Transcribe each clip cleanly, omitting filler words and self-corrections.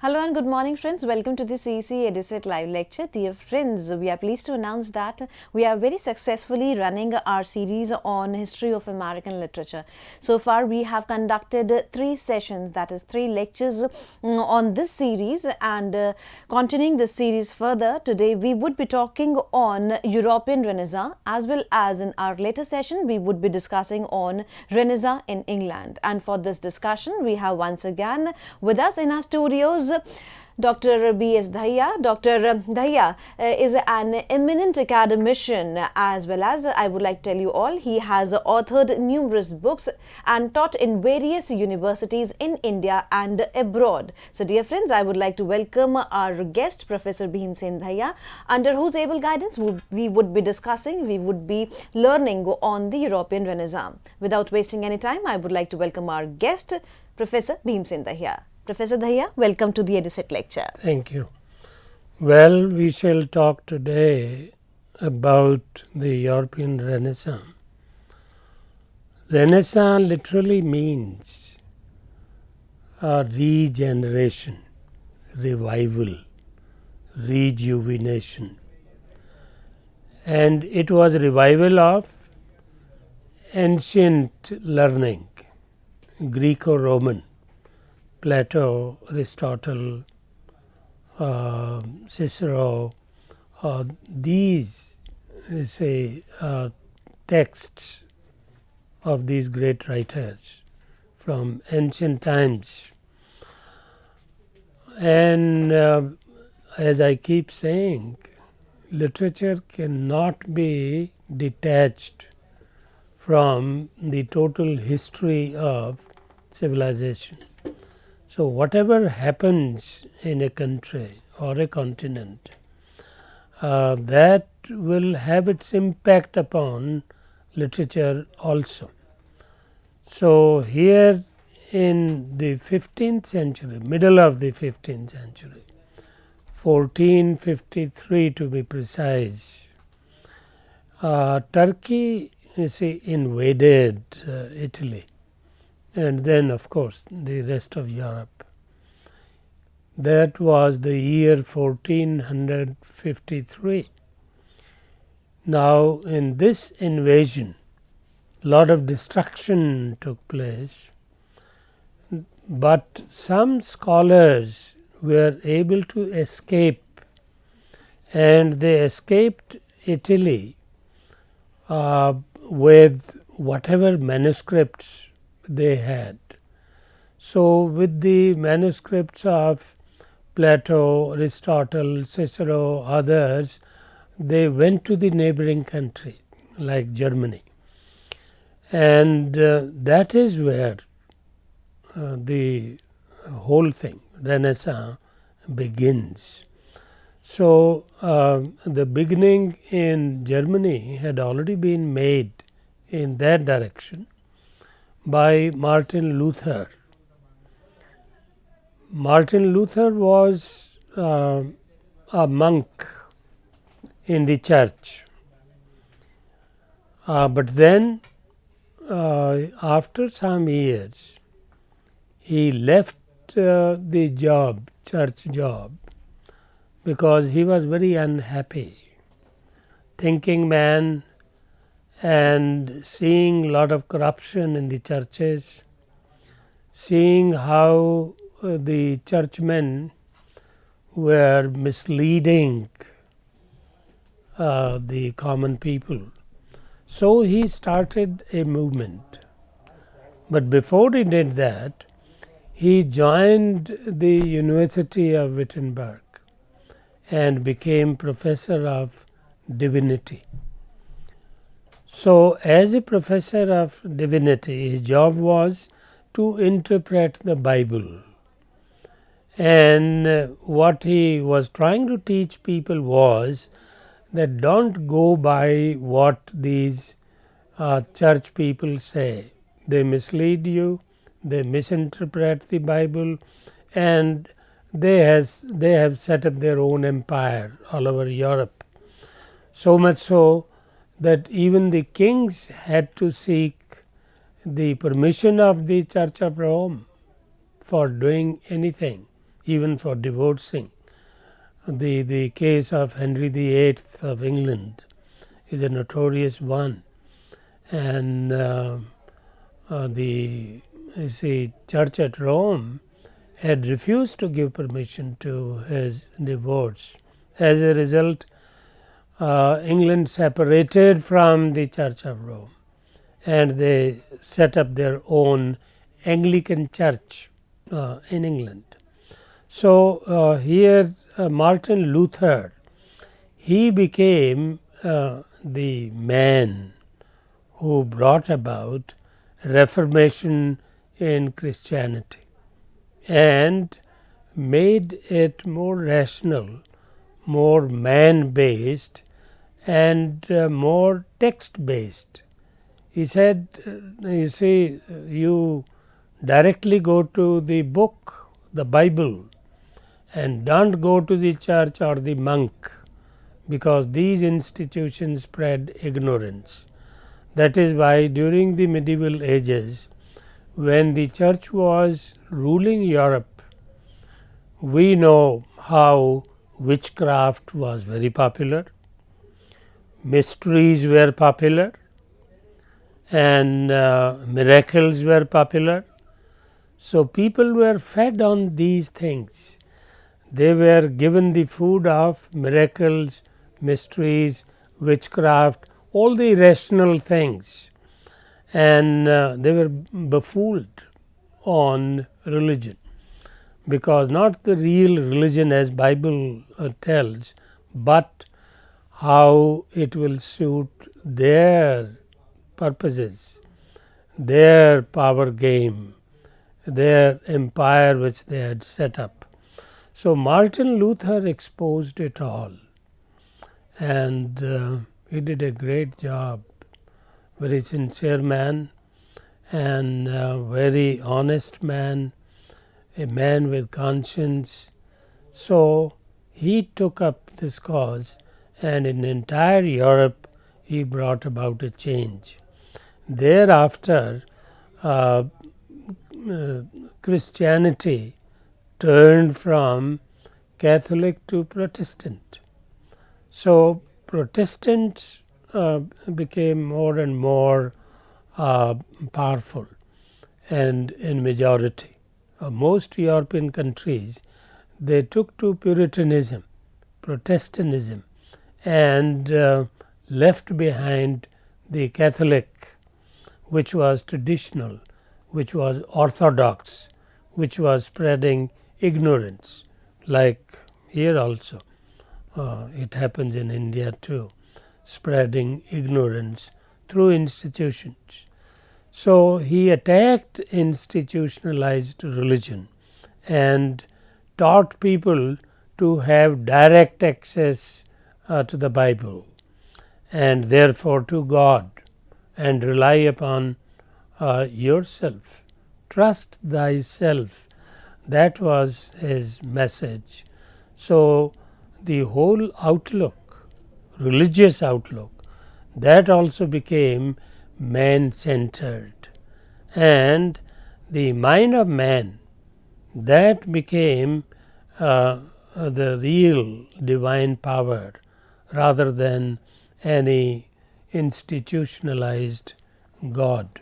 Hello and good morning friends. Welcome to the CEC-UGC live lecture. Dear friends, we are pleased to announce that we are very successfully running our series on history of American literature. So far we have conducted 3 sessions, that is 3 lectures on this series, and continuing this series further, today we would be talking on European Renaissance, as well as in our later session we would be discussing on Renaissance in England. And for this discussion we have once again with us in our studios Dr. B.S. Dhaya. Dr. Dhaya is an eminent academician, as well as I would like to tell you all, he has authored numerous books and taught in various universities in India and abroad. So dear friends, I would like to welcome our guest, Professor Bhimsen Dhaya, under whose able guidance we would be discussing, we would be learning on the European Renaissance. Without wasting any time, I would like to welcome our guest, Professor Bhimsen Dhaya. Professor Dhaya, welcome to the EduSet lecture. Thank you. Well, we shall talk today about the European Renaissance. Renaissance literally means regeneration, revival, rejuvenation. And it was a revival of ancient learning, Greco-Roman. Plato, Aristotle, Cicero, these texts of these great writers from ancient times. And as I keep saying, literature cannot be detached from the total history of civilization. So, whatever happens in a country or a continent, that will have its impact upon literature also. So, here in the 15th century, middle of the 15th century, 1453 to be precise, Turkey invaded Italy. And then of course, the rest of Europe. That was the year 1453. Now, in this invasion, lot of destruction took place, but some scholars were able to escape, and they escaped Italy with whatever manuscripts they had. So, with the manuscripts of Plato, Aristotle, Cicero, others, they went to the neighboring country like Germany, and that is where the whole thing, Renaissance, begins. So, the beginning in Germany had already been made in that direction by Martin Luther. Martin Luther was a monk in the church, but then after some years he left the job, church job, because he was very unhappy, thinking man, and seeing a lot of corruption in the churches, seeing how the churchmen were misleading the common people. So, he started a movement, but before he did that, he joined the University of Wittenberg and became professor of divinity. So, as a professor of divinity, his job was to interpret the Bible, and what he was trying to teach people was that don't go by what these church people say. They mislead you, they misinterpret the Bible, and they have set up their own empire all over Europe. So much so that even the kings had to seek the permission of the Church of Rome for doing anything. even for divorcing. The case of Henry VIII of England is a notorious one, and the Church at Rome had refused to give permission to his divorce. As a result, England separated from the Church of Rome, and they set up their own Anglican church in England. So here Martin Luther, he became the man who brought about Reformation in Christianity and made it more rational, more man-based, and more text-based. He said, you see, you directly go to the book, the Bible, and don't go to the church or the monk, because these institutions spread ignorance. That is why during the medieval ages, when the church was ruling Europe, we know how witchcraft was very popular, mysteries were popular, and miracles were popular. So people were fed on these things. They were given the food of miracles, mysteries, witchcraft, all the irrational things, and they were befooled on religion, because not the real religion as Bible tells, but how it will suit their purposes, their power game, their empire which they had set up. So Martin Luther exposed it all, and he did a great job. Very sincere man, and very honest man, a man with conscience. So he took up this cause, and in entire Europe he brought about a change. Thereafter Christianity turned from Catholic to Protestant. So Protestants became more and more powerful and in majority. Most European countries, they took to Puritanism, Protestantism, and left behind the Catholic, which was traditional, which was orthodox, which was spreading ignorance, like here also. It happens in India too, spreading ignorance through institutions. So he attacked institutionalized religion and taught people to have direct access to the Bible, and therefore to God, and rely upon yourself. Trust thyself. That was his message. So the whole outlook, religious outlook, that also became man-centered, and the mind of man, that became the real divine power rather than any institutionalized God.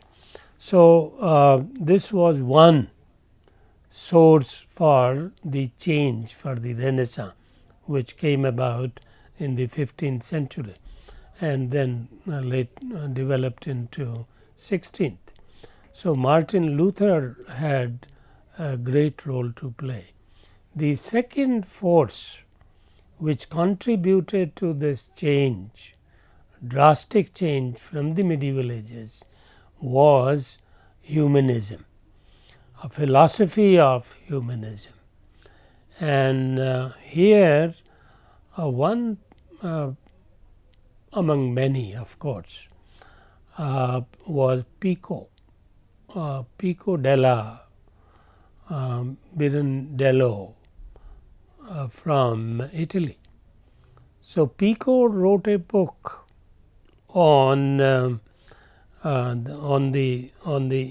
So this was one source for the change, for the Renaissance, which came about in the 15th century and then developed into 16th. So Martin Luther had a great role to play. The second force which contributed to this change, drastic change from the medieval ages, was humanism, a philosophy of humanism. And here one among many, of course, was Pico, Pico della Pirandello from Italy. So Pico wrote a book on the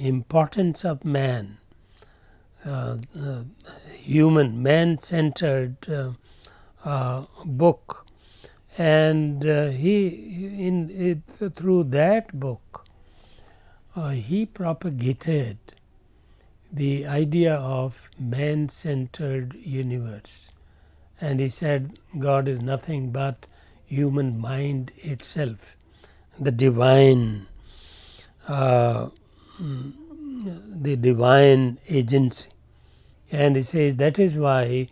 importance of man, human, man-centered book, and through that book he propagated the idea of man-centered universe, and he said God is nothing but human mind itself, the divine agency. And he says that is why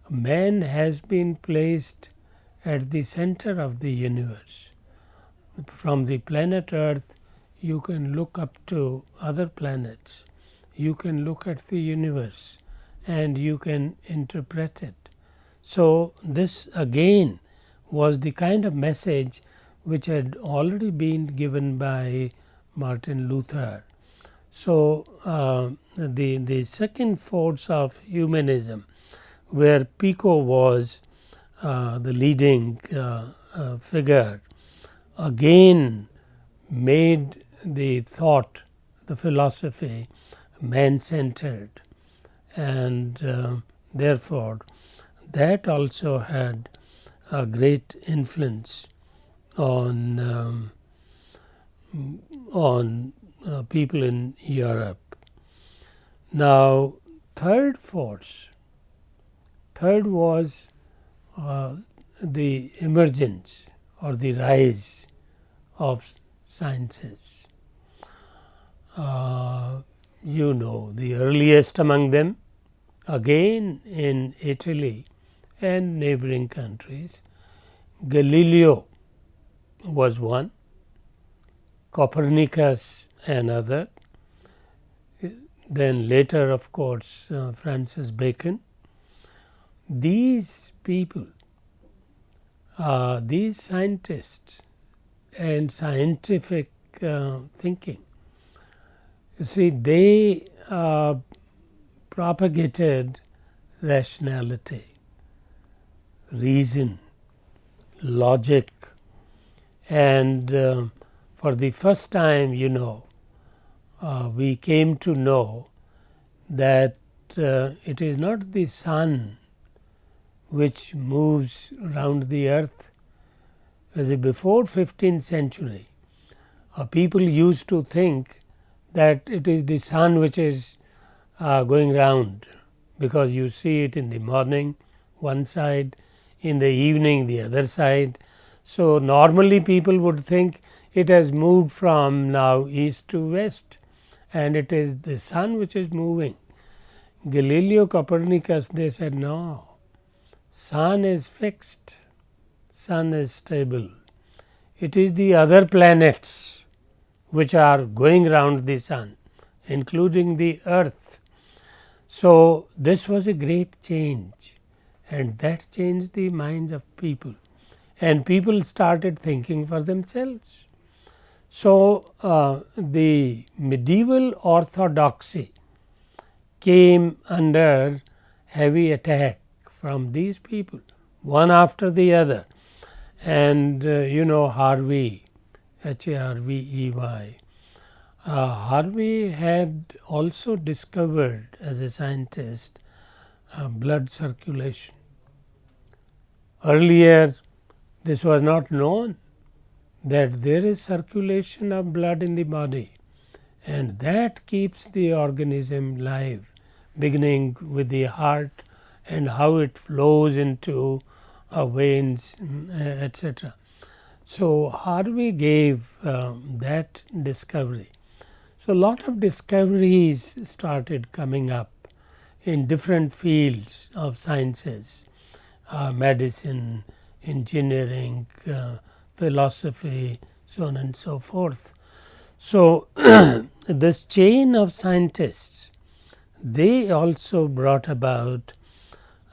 man has been placed at the center of the universe. From the planet Earth you can look up to other planets, you can look at the universe and you can interpret it. So this again was the kind of message which had already been given by Martin Luther. So the second force of humanism, where Pico was the leading figure, again made the thought, the philosophy, man-centered, and therefore that also had a great influence on people in Europe. Now, third was the emergence or the rise of sciences. The earliest among them, again in Italy and neighboring countries, Galileo was one, Copernicus another, then later of course Francis Bacon. These people, these scientists and scientific thinking, you see, they propagated rationality, reason, logic, and for the first time, we came to know that it is not the sun which moves around the earth. Before 15th century, people used to think that it is the sun which is going round, because you see it in the morning one side, in the evening the other side. So normally people would think it has moved from now east to west, and it is the sun which is moving. Galileo, Copernicus, they said no, sun is fixed, sun is stable. It is the other planets which are going round the sun, including the earth. So this was a great change, and that changed the mind of people, and people started thinking for themselves. So the medieval orthodoxy came under heavy attack from these people, one after the other. And Harvey, Harvey, Harvey had also discovered as a scientist blood circulation. Earlier this was not known, that there is circulation of blood in the body, and that keeps the organism live, beginning with the heart and how it flows into veins, etc. So Harvey gave that discovery. So a lot of discoveries started coming up in different fields of sciences, medicine, engineering, philosophy, so on and so forth. So this chain of scientists, they also brought about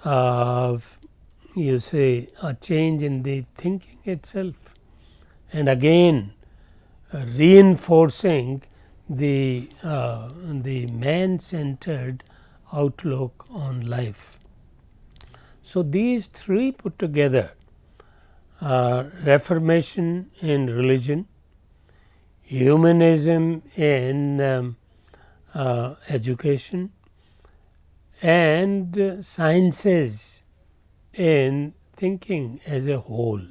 a change in the thinking itself, and again reinforcing the man-centered outlook on life. So these three put together, Reformation in religion, humanism in education, and sciences in thinking as a whole.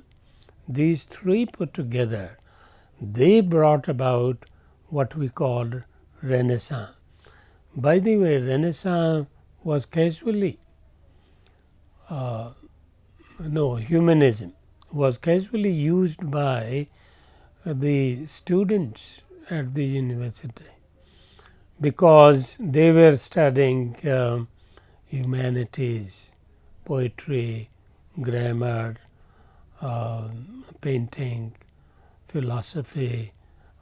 These three put together, they brought about what we call Renaissance. By the way, Renaissance was humanism was casually used by the students at the university, because they were studying humanities, poetry, grammar, painting, philosophy,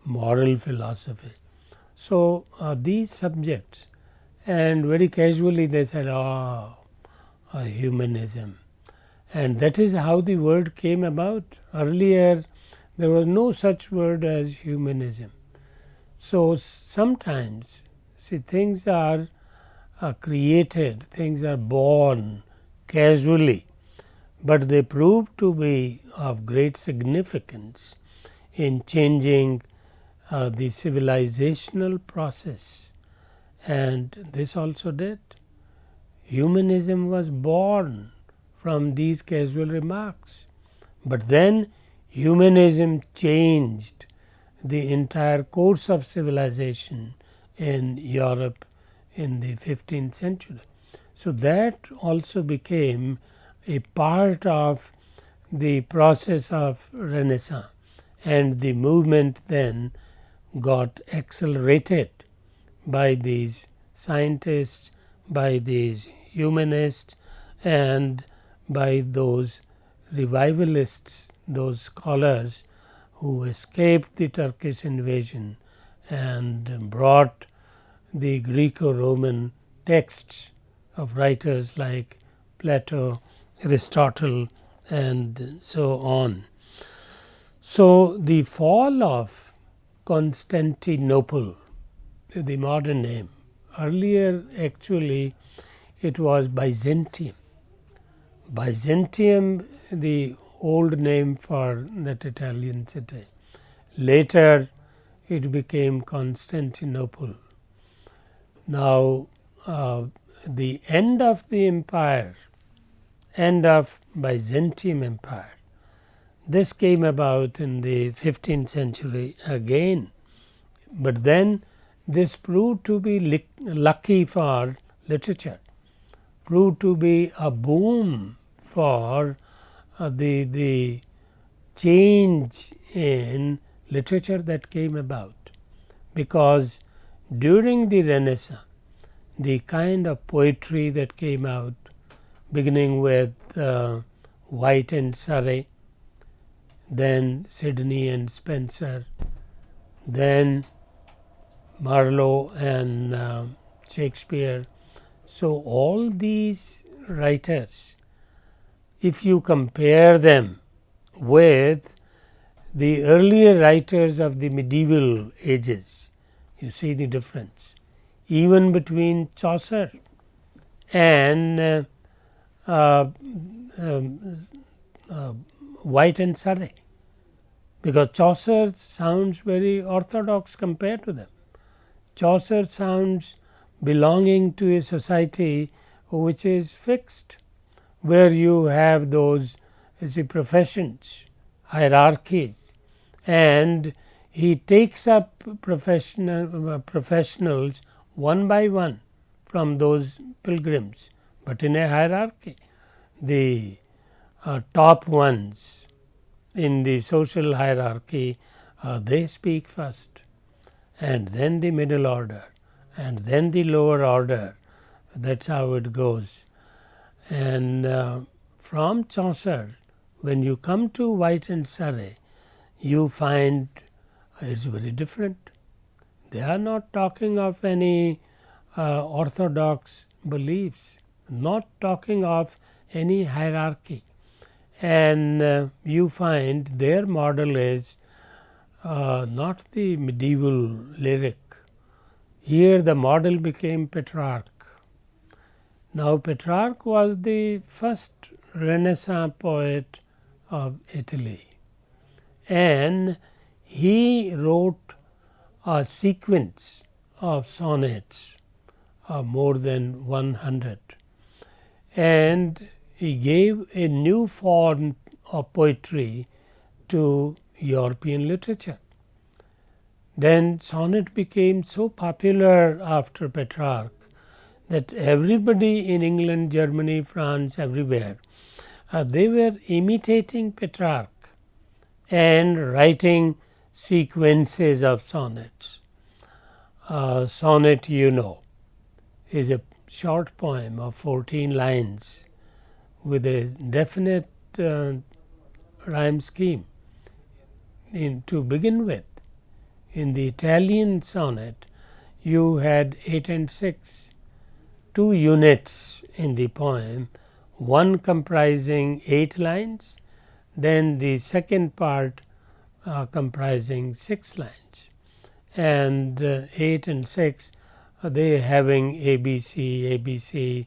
moral philosophy. So, these subjects, and very casually they said, humanism, and that is how the word came about. Earlier there was no such word as humanism. So, sometimes things are created, things are born casually, but they prove to be of great significance in changing the civilizational process, and this also did. Humanism was born from these casual remarks, but then humanism changed the entire course of civilization in Europe in the 15th century. So, that also became a part of the process of Renaissance, and the movement then got accelerated by these scientists, by these humanists, and by those revivalists, those scholars who escaped the Turkish invasion and brought the Greco-Roman texts of writers like Plato, Aristotle, and so on. So, the fall of Constantinople, the modern name, earlier actually it was Byzantium. Byzantium, the old name for that Italian city. Later it became Constantinople. Now, the end of the empire, end of Byzantium Empire, this came about in the 15th century again, but then this proved to be lucky for literature, proved to be a boom for the change in literature that came about, because during the Renaissance, the kind of poetry that came out, beginning with White and Surrey, then Sidney and Spencer, then Marlowe and Shakespeare. So, all these writers, if you compare them with the earlier writers of the medieval ages, you see the difference, even between Chaucer and White and Surrey, because Chaucer sounds very orthodox compared to them. Chaucer sounds belonging to a society which is fixed, where you have those professions, hierarchies, and he takes up professionals one by one from those pilgrims, but in a hierarchy. The top ones in the social hierarchy, they speak first, and then the middle order, and then the lower order. That is how it goes. And from Chaucer, when you come to White and Surrey, you find it is very different. They are not talking of any orthodox beliefs, not talking of any hierarchy, and you find their model is not the medieval lyric. Here the model became Petrarch. Now, Petrarch was the first Renaissance poet of Italy, and he wrote a sequence of sonnets more than 100. And he gave a new form of poetry to European literature. Then sonnet became so popular after Petrarch that everybody in England, Germany, France, everywhere, they were imitating Petrarch and writing sequences of sonnets. Sonnet, is a short poem of 14 lines with a definite rhyme scheme to begin with. In the Italian sonnet, you had 8 and 6, 2 units in the poem, one comprising 8 lines, then the second part comprising 6 lines, and 8 and 6 they having ABC, ABC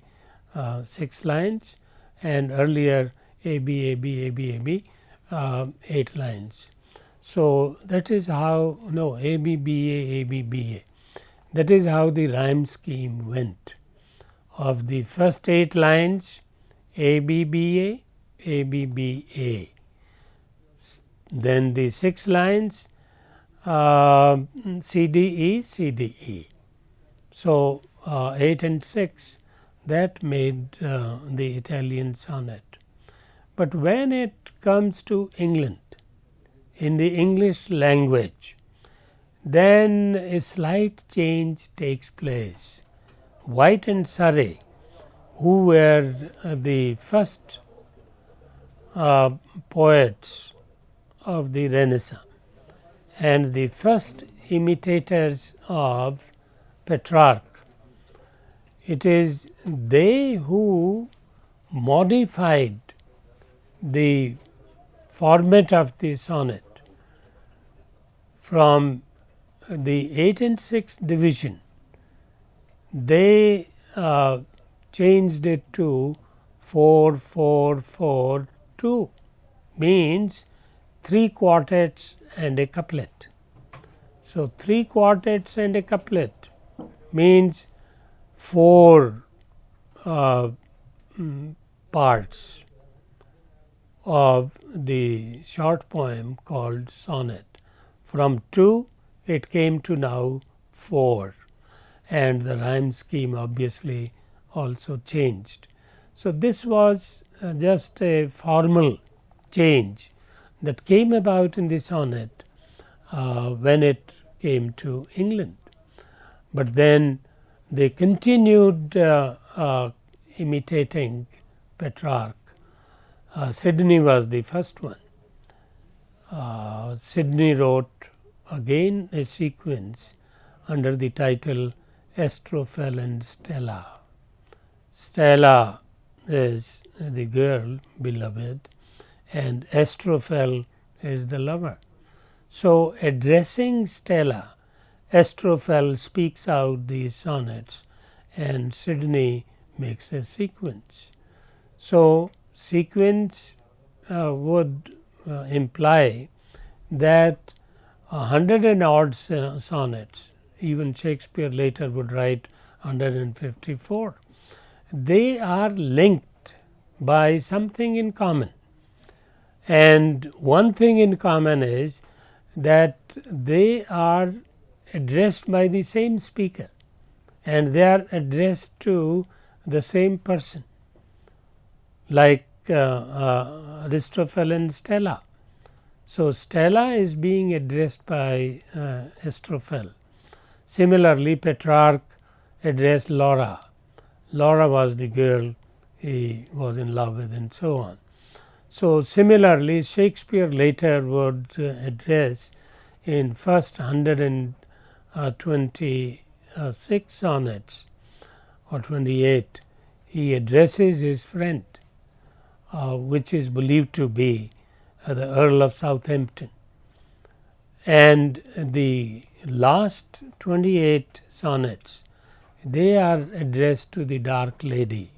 6 lines, and earlier AB, AB, AB, AB 8 lines. So, that is how AB, BA, AB, BA. That is how the rhyme scheme went. Of the first 8 lines, AB, BA, AB, BA. Then the 6 lines, CDE, CDE. So, 8 and 6, that made the Italian sonnet. But when it comes to England, in the English language, then a slight change takes place. White and Surrey, who were the first poets of the Renaissance and the first imitators of Petrarch, it is they who modified the format of the sonnet from the 8 and 6 division. They changed it to 4, 4, 4, 2, means 3 quartets and a couplet. So, 3 quartets and a couplet means 4 parts of the short poem called sonnet. From 2 it came to now 4, and the rhyme scheme obviously also changed. So, this was just a formal change that came about in the sonnet when it came to England. But then they continued imitating Petrarch. Sidney was the first one. Sidney wrote again a sequence under the title Astrophel and Stella. Stella is the girl beloved and Astrophel is the lover. So, addressing Stella, Astrophel speaks out the sonnets and Sidney makes a sequence. So, sequence would imply that 100 and odd sonnets, even Shakespeare later would write 154, they are linked by something in common. And one thing in common is that they are addressed by the same speaker and they are addressed to the same person, like Aristophel and Stella. So, Stella is being addressed by Astrophel. Similarly, Petrarch addressed Laura. Laura was the girl he was in love with, and so on. So, similarly, Shakespeare later would address in first 126 sonnets or 28, he addresses his friend, which is believed to be the Earl of Southampton. And the last 28 sonnets, they are addressed to the dark lady.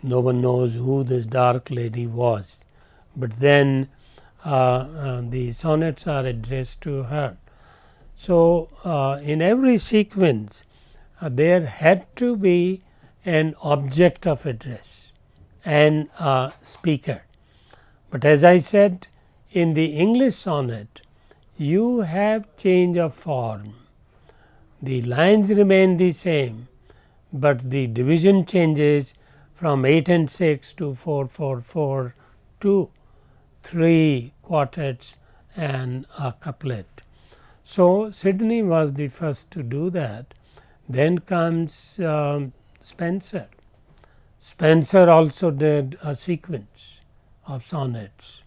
No one knows who this dark lady was, but then the sonnets are addressed to her. So, in every sequence there had to be an object of address and a speaker. But as I said, in the English sonnet, you have change of form. The lines remain the same, but the division changes from 8 and 6 to 4, 4, 4 to 3 quartets and a couplet. So, Sidney was the first to do that. Then comes Spenser. Spenser also did a sequence of sonnets,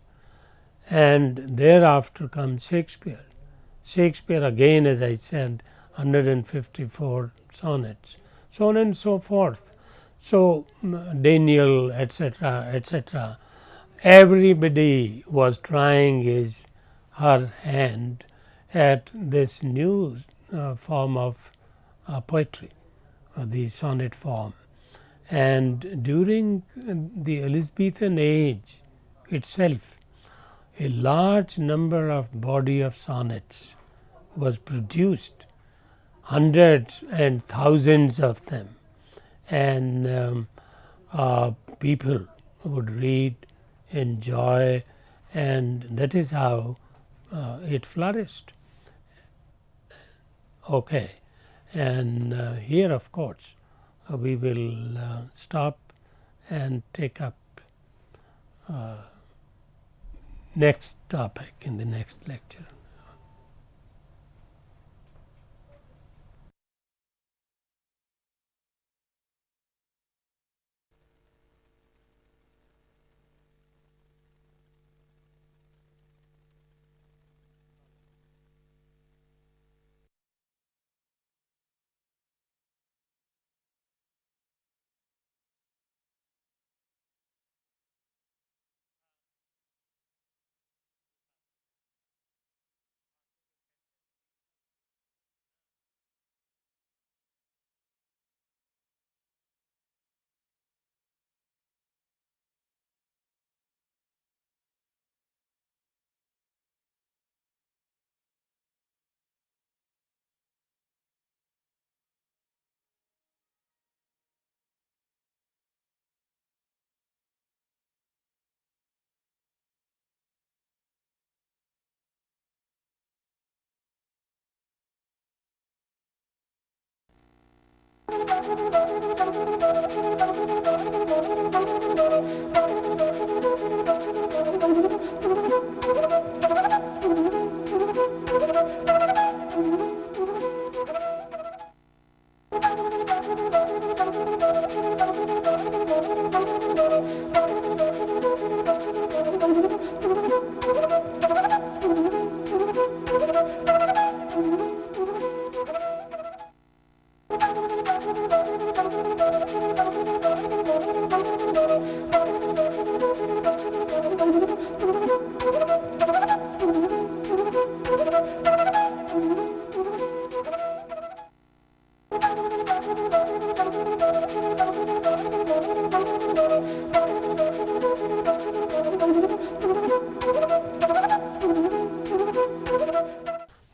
and thereafter comes Shakespeare. Shakespeare again, as I said, 154 sonnets, so on and so forth. So, Daniel, etc., etc., everybody was trying her hand at this new form of poetry, the sonnet form. And during the Elizabethan age itself, a large number of body of sonnets was produced, hundreds and thousands of them, and people would read, enjoy, and that is how it flourished. Okay, and here of course we will stop and take up next topic in the next lecture.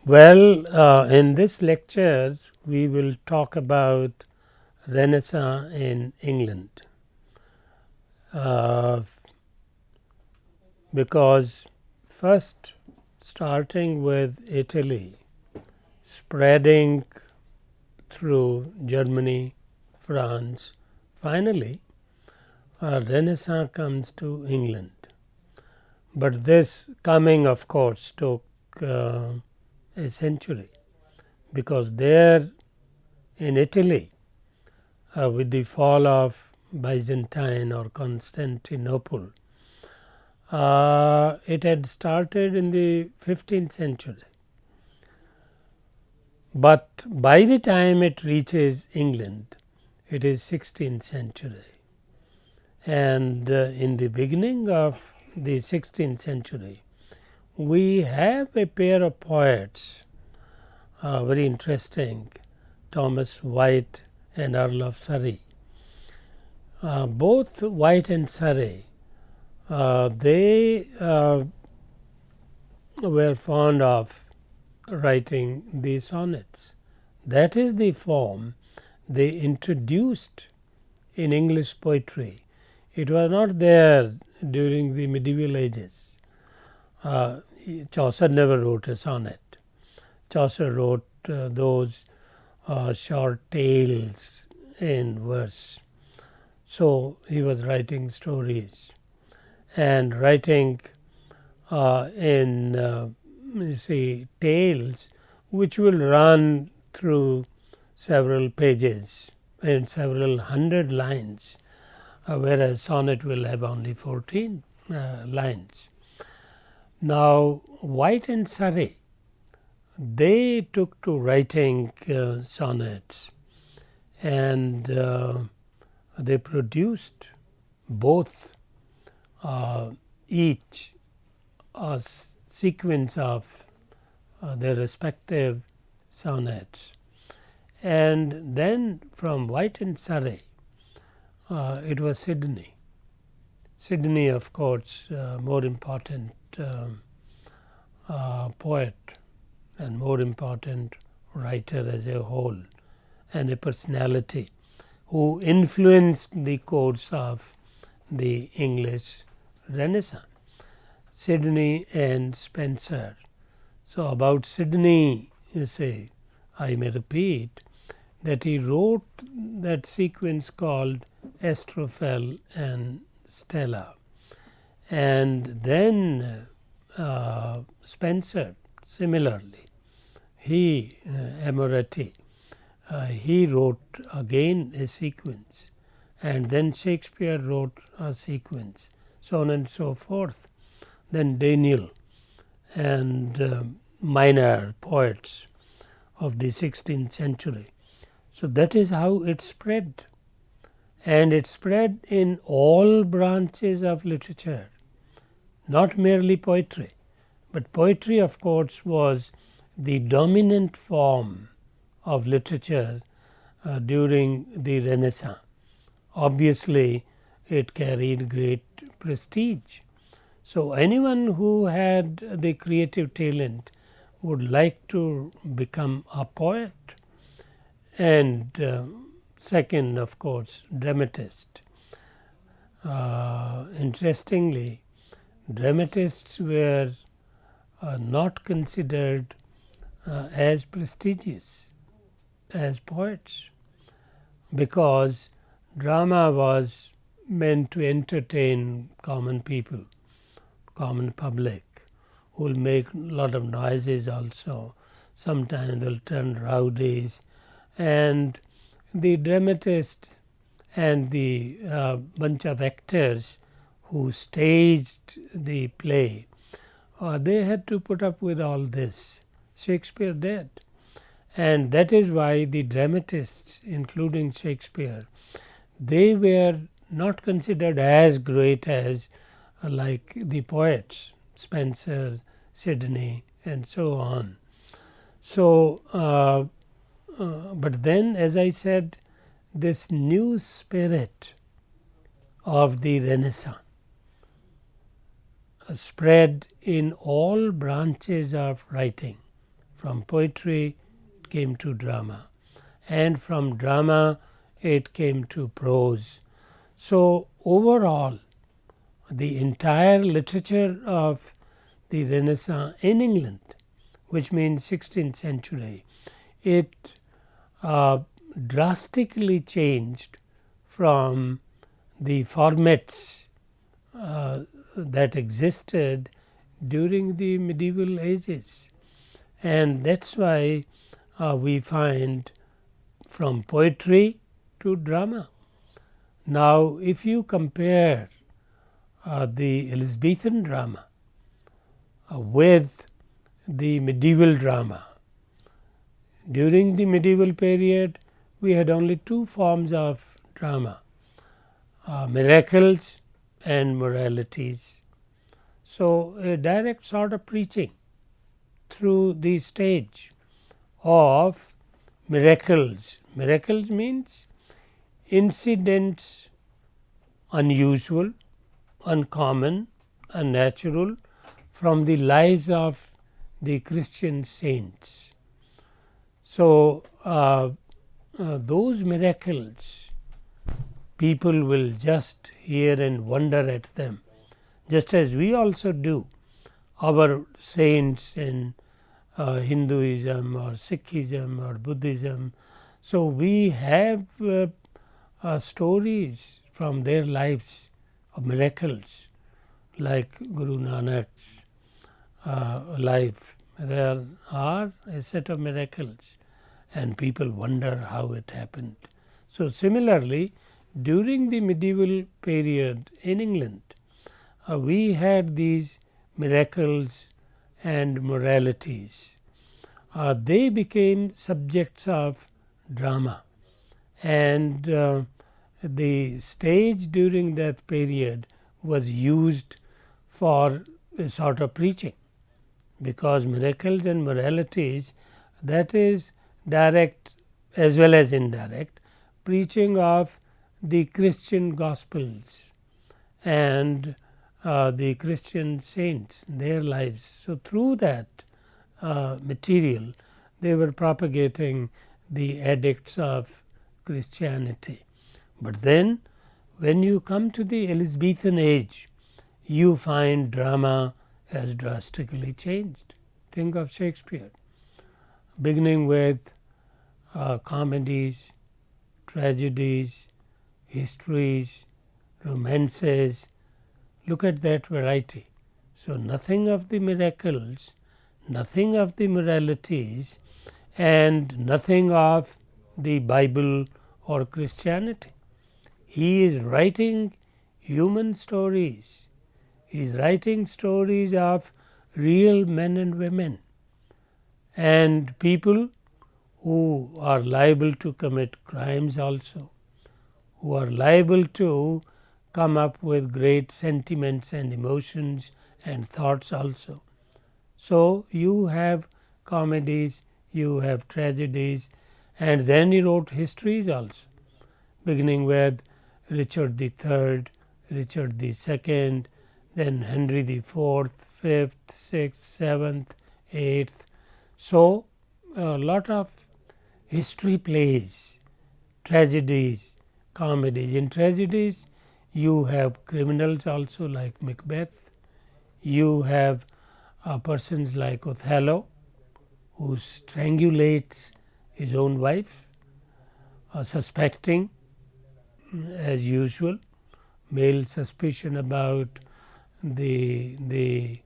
Well, in this lecture we will talk about Renaissance in England, because first starting with Italy, spreading through Germany, France, finally Renaissance comes to England. But this coming of course took a century, because there in Italy, with the fall of Byzantine or Constantinople, it had started in the 15th century, but by the time it reaches England, it is 16th century, and in the beginning of the 16th century, we have a pair of poets, very interesting, Thomas White and Earl of Surrey. Both White and Surrey, they were fond of writing the sonnets. That is the form they introduced in English poetry. It was not there during the medieval ages. Chaucer never wrote a sonnet. Chaucer wrote those short tales in verse. So he was writing stories and writing in tales which will run through several pages and several hundred lines, whereas sonnet will have only 14 lines. Now, White and Surrey, they took to writing sonnets, and they produced both each a sequence of their respective sonnets. And then from White and Surrey, it was Sidney. Sidney, of course, more important poet and more important writer as a whole, and a personality who influenced the course of the English Renaissance. Sidney and Spenser. So about Sidney, I may repeat that he wrote that sequence called Astrophel and Stella, and then Spenser similarly, he Amoretti, he wrote again a sequence, and then Shakespeare wrote a sequence, so on and so forth. Then Daniel and minor poets of the 16th century. So that is how it spread, and it spread in all branches of literature, not merely poetry, but poetry, of course, was the dominant form of literature during the Renaissance. Obviously, it carried great prestige. So anyone who had the creative talent would like to become a poet. And second, of course, dramatist. Interestingly, dramatists were not considered as prestigious as poets, because drama was meant to entertain common people, common public, who will make a lot of noises also. Sometimes they will turn rowdies, and the dramatist and the bunch of actors who staged the play, they had to put up with all this. Shakespeare did. And that is why the dramatists, including Shakespeare, they were not considered as great as like the poets, Spenser, Sidney, and so on. So, but then, as I said, this new spirit of the Renaissance spread in all branches of writing. From poetry it came to drama, and from drama it came to prose. So overall, the entire literature of the Renaissance in England, which means 16th century, it drastically changed from the formats that existed during the medieval ages. And that's why we find from poetry to drama. Now, if you compare the Elizabethan drama with the medieval drama, during the medieval period we had only two forms of drama, miracles and moralities. So, a direct sort of preaching through the stage of miracles. Miracles means incidents unusual, uncommon, unnatural from the lives of the Christian saints. So, those miracles, people will just hear and wonder at them, just as we also do. Our saints in Hinduism or Sikhism or Buddhism, so we have stories from their lives of miracles, like Guru Nanak's life. There are a set of miracles, and people wonder how it happened. So, similarly, during the medieval period in England, we had these miracles and moralities. They became subjects of drama, and the stage during that period was used for a sort of preaching, because miracles and moralities, that is direct as well as indirect preaching of the Christian Gospels and the Christian saints, their lives. So, through that material, they were propagating the edicts of Christianity. But then, when you come to the Elizabethan age, you find drama has drastically changed. Think of Shakespeare, beginning with comedies, tragedies, histories, romances. Look at that variety. So, nothing of the miracles, nothing of the moralities, and nothing of the Bible or Christianity. He is writing human stories. He is writing stories of real men and women, and people who are liable to commit crimes also, who are liable to come up with great sentiments and emotions and thoughts also. So, you have comedies, you have tragedies, and then he wrote histories also, beginning with Richard III, Richard II, then Henry IV, 5th, 6th, 7th, 8th. So, a lot of history plays, tragedies, comedies. In tragedies, you have criminals also like Macbeth, you have persons like Othello, who strangulates his own wife, suspecting as usual, male suspicion about the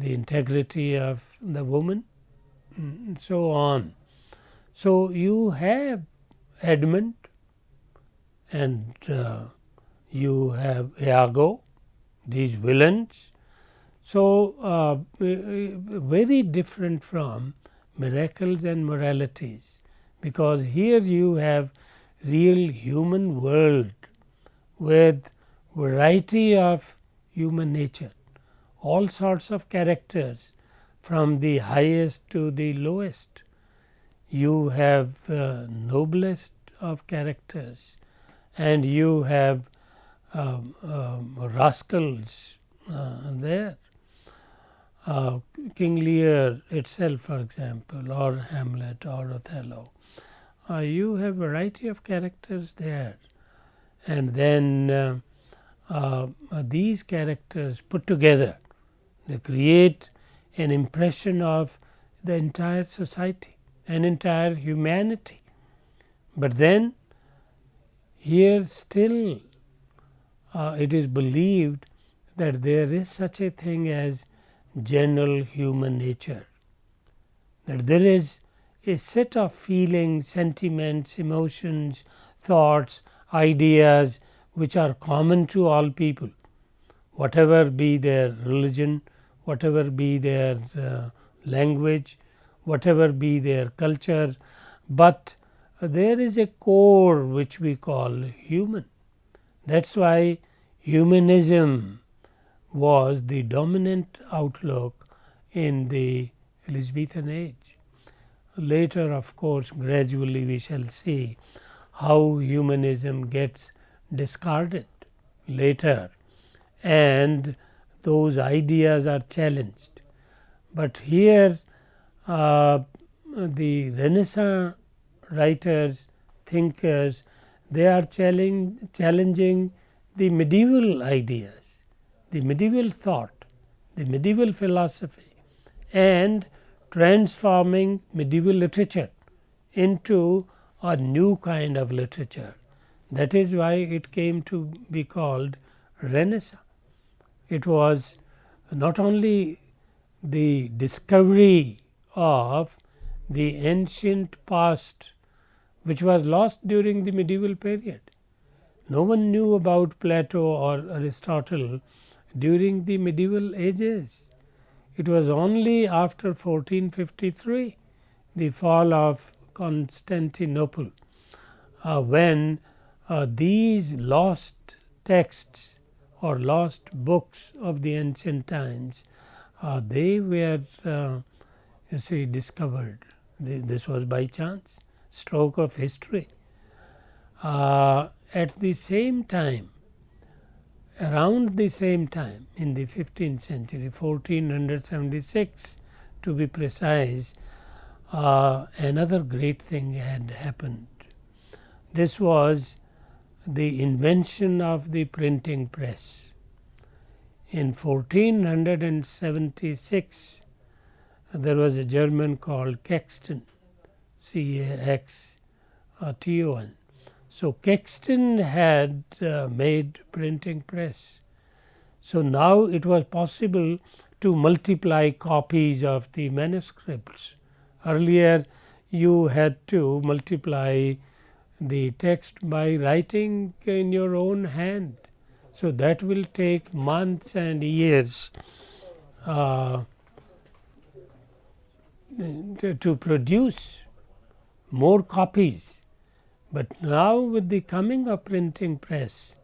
integrity of the woman, and so on. So, you have Edmund, and you have Iago, these villains. So, very different from miracles and moralities, because here you have real human world with variety of human nature, all sorts of characters from the highest to the lowest. You have noblest of characters, and you have rascals there. King Lear itself, for example, or Hamlet or Othello. You have variety of characters there, and then these characters put together, they create an impression of the entire society and entire humanity. But then here still it is believed that there is such a thing as general human nature, that there is a set of feelings, sentiments, emotions, thoughts, ideas which are common to all people, whatever be their religion, whatever be their language, whatever be their culture, but there is a core which we call human. That is why humanism was the dominant outlook in the Elizabethan age. Later, of course, gradually we shall see how humanism gets discarded later, and those ideas are challenged. But here the Renaissance writers thinkers, they are challenging the medieval ideas, the medieval thought, the medieval philosophy, and transforming medieval literature into a new kind of literature. That is why it came to be called Renaissance. It was not only the discovery of the ancient past, which was lost during the medieval period. No one knew about Plato or Aristotle during the medieval ages. It was only after 1453, the fall of Constantinople, when these lost texts or lost books of the ancient times, they were discovered. This was by chance, stroke of history. At the same time, around the same time, in the 15th century, 1476 to be precise, another great thing had happened. This was the invention of the printing press. In 1476, there was a German called Caxton, Caxton. So Caxton had made printing press. So now it was possible to multiply copies of the manuscripts. Earlier, you had to multiply the text by writing in your own hand. So that will take months and years to produce more copies. But now with the coming of printing press,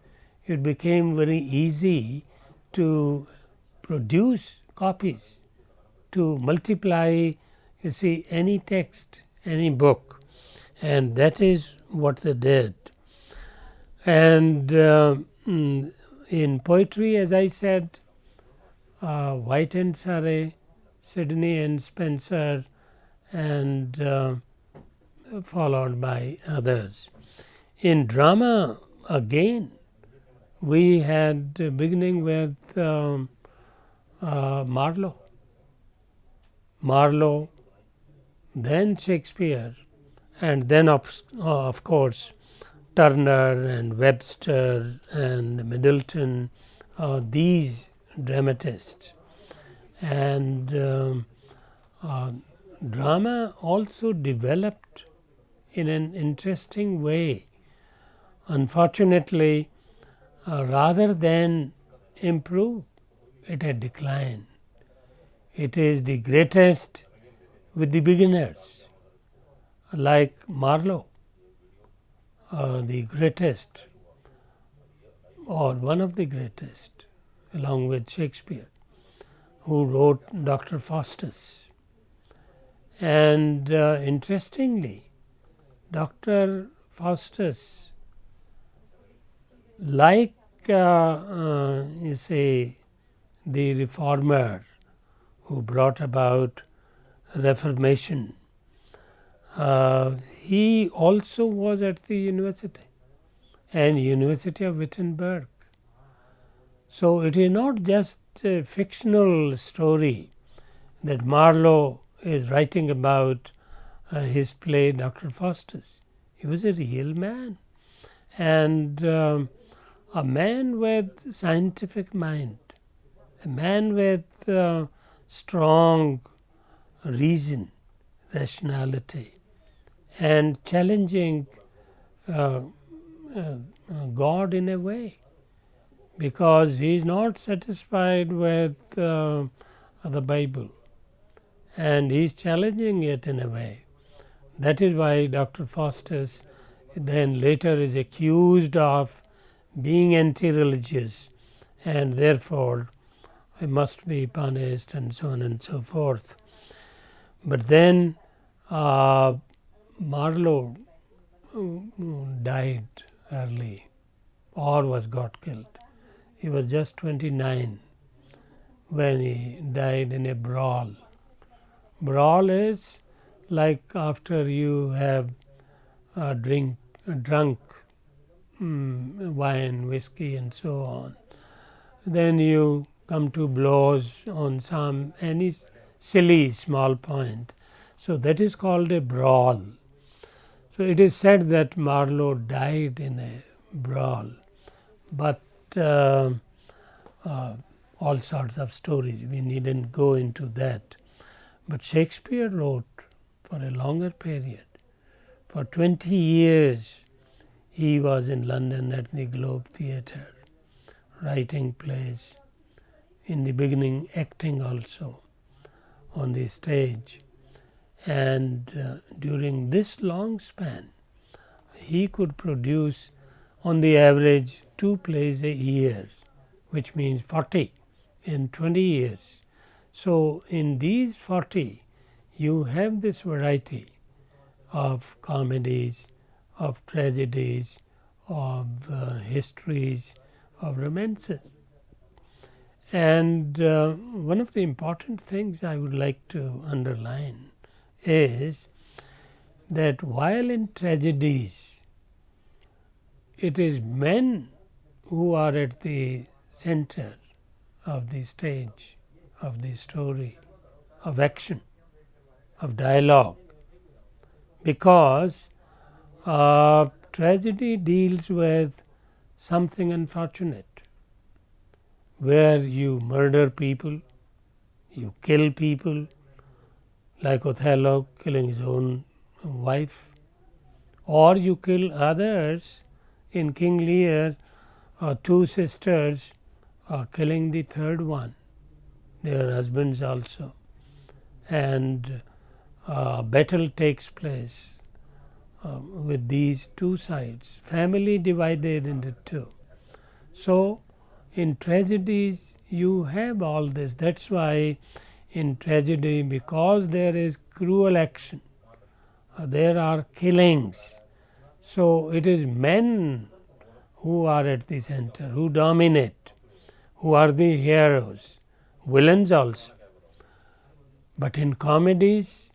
it became very easy to produce copies, to multiply, any text, any book, and that is what they did. And in poetry, as I said, White and Surrey, Sidney and Spencer, and followed by others. In drama, again, we had beginning with Marlowe, then Shakespeare, and then of course Turner and Webster and Middleton, these dramatists. And drama also developed in an interesting way. Unfortunately, rather than improve, it had declined. It is the greatest with the beginners, like Marlowe, the greatest or one of the greatest, along with Shakespeare, who wrote Dr. Faustus. And interestingly, Dr. Faustus, like the reformer who brought about Reformation, he also was at the university, and University of Wittenberg. So it is not just a fictional story that Marlowe is writing about his play Dr. Faustus. He was a real man, and a man with scientific mind, a man with strong reason, rationality, and challenging God in a way, because he is not satisfied with the Bible, and he is challenging it in a way. That is why Dr. Faustus then later is accused of being anti-religious, and therefore he must be punished, and so on and so forth. But then Marlowe died early, or got killed. He was just 29 when he died in a brawl. Brawl is like after you have drink drunk wine, whiskey and so on. Then you come to blows on any silly small point. So that is called a brawl. So it is said that Marlowe died in a brawl, but all sorts of stories, we needn't go into that. But Shakespeare wrote for a longer period. For 20 years he was in London at the Globe Theatre, writing plays, in the beginning acting also on the stage. And during this long span, he could produce on the average 2 plays a year, which means 40 in 20 years. So in these 40, you have this variety of comedies, of tragedies, of histories, of romances. And one of the important things I would like to underline is that while in tragedies it is men who are at the center of the stage, of the story, of action, of dialogue, because tragedy deals with something unfortunate, where you murder people, you kill people, like Othello killing his own wife, or you kill others. In King Lear, 2 sisters killing the third one, their husbands also, and battle takes place with these 2 sides, family divided into 2. So in tragedies you have all this. That's why in tragedy, because there is cruel action, there are killings. So it is men who are at the center, who dominate, who are the heroes, villains also. But in comedies,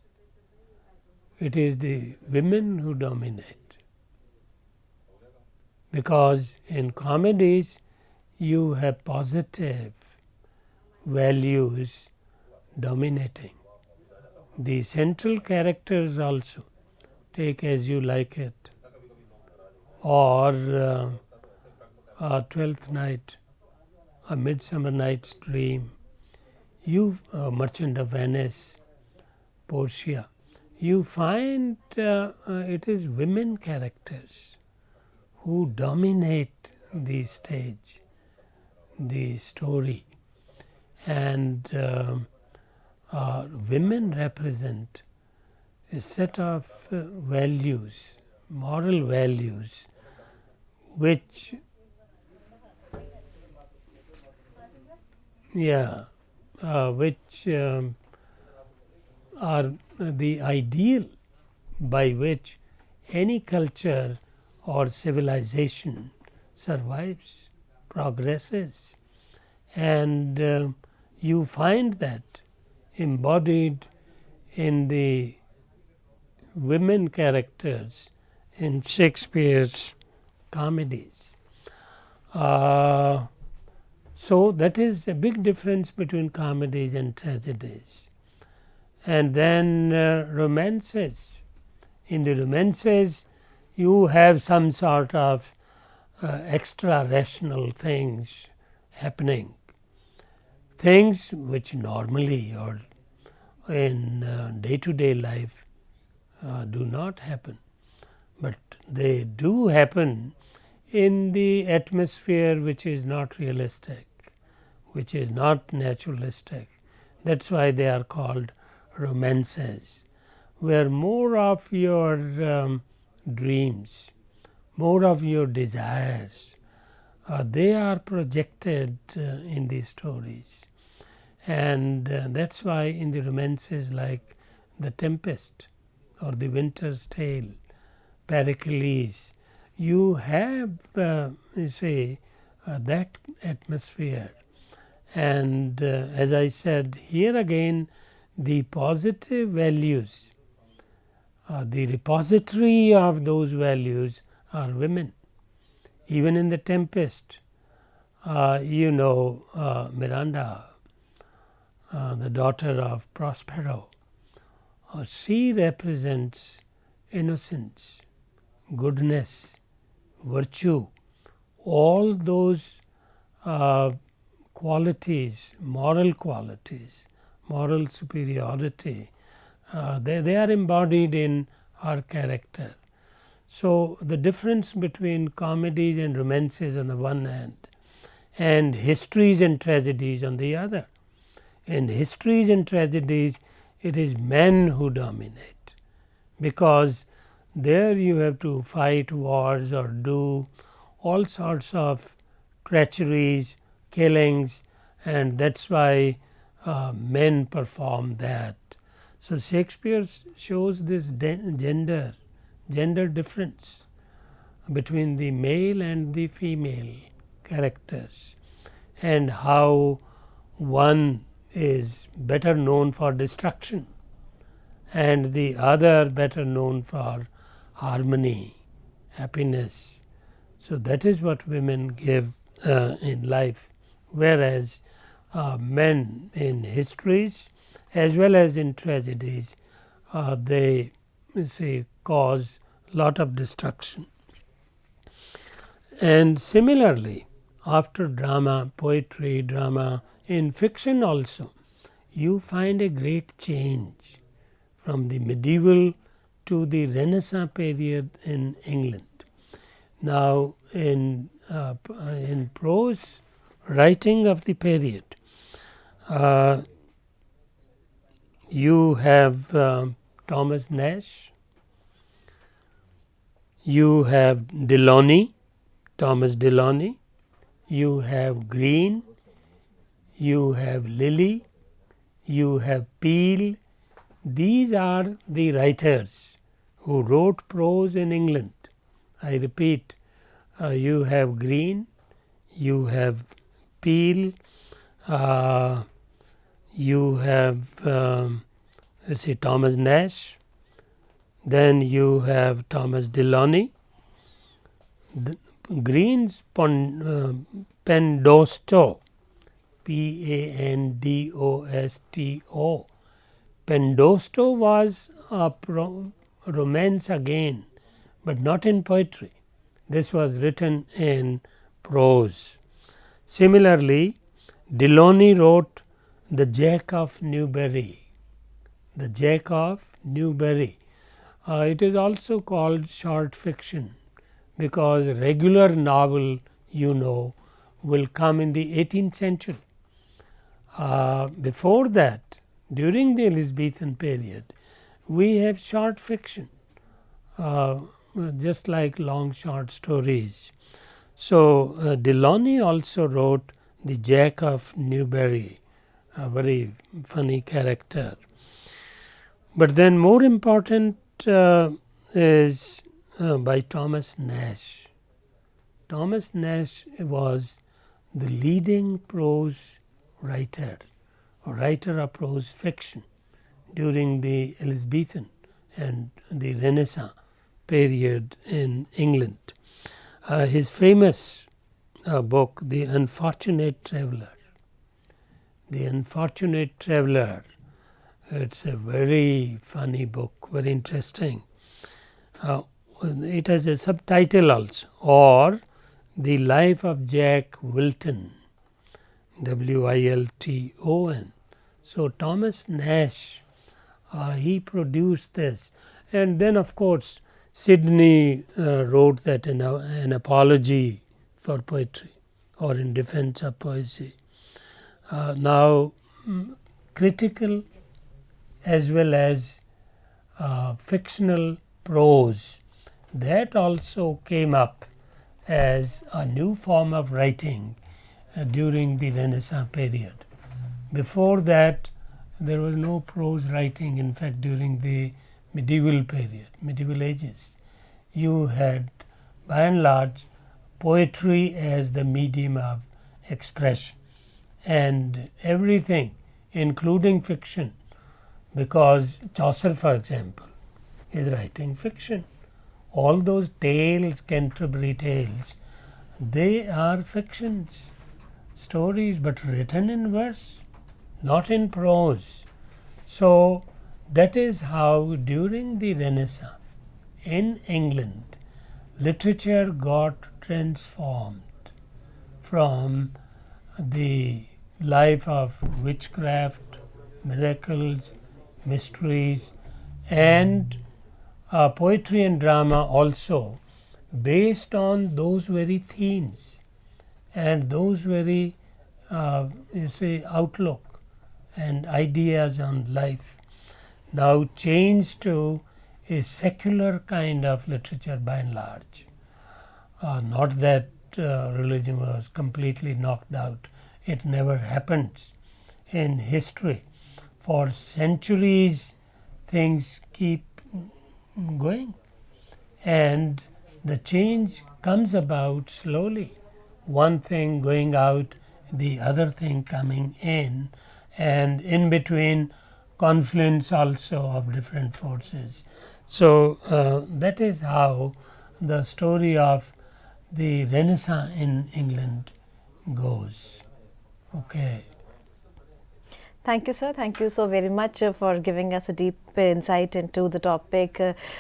it is the women who dominate, because in comedies you have positive values dominating. The central characters also, take As You Like It, or Twelfth Night, A Midsummer Night's Dream, Merchant of Venice, Portia. You find it is women characters who dominate the stage, the story, and women represent a set of values, moral values, which are the ideal by which any culture or civilization survives, progresses, and you find that embodied in the women characters in Shakespeare's comedies. So that is a big difference between comedies and tragedies. And then romances. In the romances, you have some sort of extra rational things happening, things which normally or in day-to-day life do not happen, but they do happen in the atmosphere which is not realistic, which is not naturalistic. That's why they are called romances, where more of your dreams, more of your desires, they are projected in these stories. And that's why in the romances like The Tempest or The Winter's Tale, Pericles, you have that atmosphere. And as I said, here again the positive values, the repository of those values are women. Even in The Tempest, Miranda, the daughter of Prospero, she represents innocence, goodness, virtue, all those qualities, moral superiority, they are embodied in her character. So, the difference between comedies and romances on the one hand and histories and tragedies on the other. In histories and tragedies, it is men who dominate, because there you have to fight wars or do all sorts of treacheries, killings, and that is why men perform that. So, Shakespeare shows this gender difference between the male and the female characters, and how one is better known for destruction and the other better known for harmony, happiness. So, that is what women give in life, whereas men in histories as well as in tragedies, they cause lot of destruction. And similarly, after drama, poetry, drama, in fiction also, you find a great change from the medieval to the Renaissance period in England. Now, in prose writing of the period, you have Thomas Nashe, you have Thomas Delaunay, you have Green, you have Lilly, you have Peel. These are the writers who wrote prose in England. I repeat, you have Green, you have Peel, you have Thomas Nashe, then you have Thomas Delaunay. Green's Pendosto, Pendosto. Pendosto was a romance again, but not in poetry. This was written in prose. Similarly, Delaunay wrote the Jack of Newberry. The Jack of Newberry. It is also called short fiction, because regular novel, will come in the 18th century. Before that, during the Elizabethan period, we have short fiction, just like long short stories. So, Delaunay also wrote the Jack of Newberry, a very funny character. But then more important is by Thomas Nashe. Thomas Nashe was the leading prose writer, or writer of prose fiction during the Elizabethan and the Renaissance period in England. His famous book, The Unfortunate Traveller. The Unfortunate Traveller, it's a very funny book, very interesting. It has a subtitle also, or The Life of Jack Wilton, Wilton. So, Thomas Nashe, he produced this, and then of course, Sidney wrote that an apology for poetry or in defense of poesy. Now, critical as well as fictional prose, that also came up as a new form of writing during the Renaissance period. Before that, there was no prose writing. In fact, during the medieval period, medieval ages, you had by and large poetry as the medium of expression, and everything, including fiction, because Chaucer, for example, is writing fiction. all those tales, Canterbury Tales, they are fictions, stories, but written in verse, not in prose. So that is how during the Renaissance in England, literature got transformed from the life of witchcraft, miracles, mysteries, and poetry and drama also, based on those very themes and those very outlook and ideas on life, now changed to a secular kind of literature by and large. Not that religion was completely knocked out. It never happens in history. For centuries things keep going, and the change comes about slowly, one thing going out, the other thing coming in, and in between confluence also of different forces. So that is how the story of the Renaissance in England goes. Okay. Thank you, sir. Thank you so very much for giving us a deep insight into the topic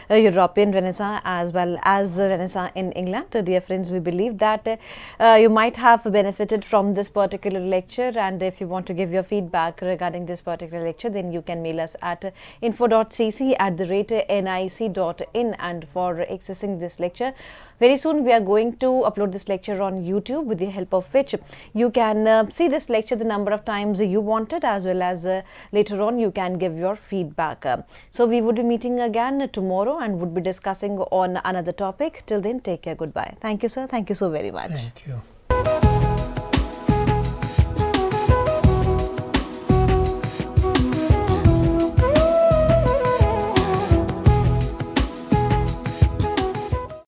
European Renaissance as well as Renaissance in England. Dear friends, we believe that you might have benefited from this particular lecture, and if you want to give your feedback regarding this particular lecture, then you can mail us at info.cc@nic.in. and for accessing this lecture, very soon we are going to upload this lecture on YouTube, with the help of which you can see this lecture the number of times you wanted, as well as later on you can give your feedback. So we would be meeting again tomorrow and would be discussing on another topic. Till then, take care. Goodbye. Thank you, sir. Thank you so very much. Thank you.